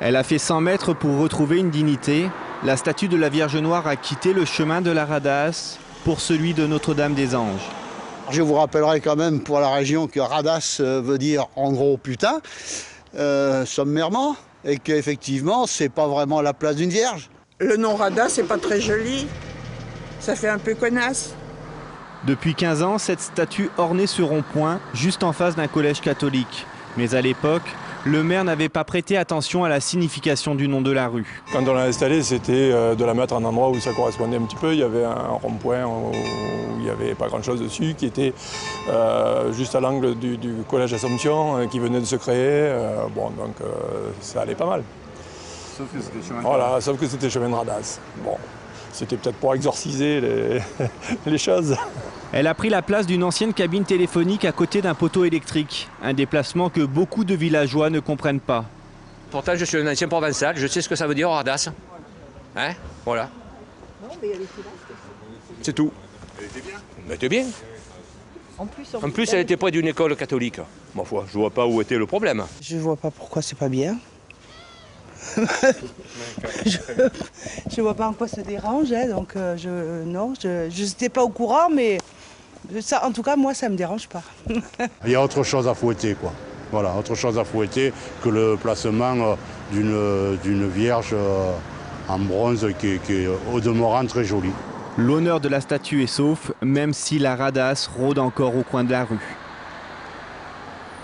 Elle a fait 100 mètres pour retrouver une dignité. La statue de la Vierge Noire a quitté le chemin de la Radasse pour celui de Notre-Dame-des-Anges. Je vous rappellerai quand même pour la région que Radasse veut dire en gros putain, sommairement, et qu'effectivement c'est pas vraiment la place d'une vierge. Le nom Radasse, c'est pas très joli, ça fait un peu connasse. Depuis 15 ans, cette statue ornait ce rond-point, juste en face d'un collège catholique. Mais à l'époque, le maire n'avait pas prêté attention à la signification du nom de la rue. Quand on l'a installée, c'était de la mettre à un endroit où ça correspondait un petit peu. Il y avait un rond-point où il n'y avait pas grand-chose dessus, qui était juste à l'angle du collège Assomption, qui venait de se créer. Donc ça allait pas mal. Sauf que c'était chemin de Voilà, sauf que c'était chemin de Radasse. Bon, c'était peut-être pour exorciser les choses. Elle a pris la place d'une ancienne cabine téléphonique à côté d'un poteau électrique. Un déplacement que beaucoup de villageois ne comprennent pas. Pourtant, je suis un ancien provençal, je sais ce que ça veut dire Radasse. Hein? Voilà. C'est tout. Elle était bien. Elle était bien. En plus, elle était près d'une école catholique. Ma foi, je vois pas où était le problème. Je vois pas pourquoi c'est pas bien. je vois pas en quoi ça dérange, hein, donc je n'étais pas au courant, mais ça, en tout cas, moi, ça me dérange pas. Il y a autre chose à fouetter, quoi. Voilà, autre chose à fouetter que le placement d'une vierge en bronze qui est au demeurant très jolie. L'honneur de la statue est sauf, même si la Radasse rôde encore au coin de la rue.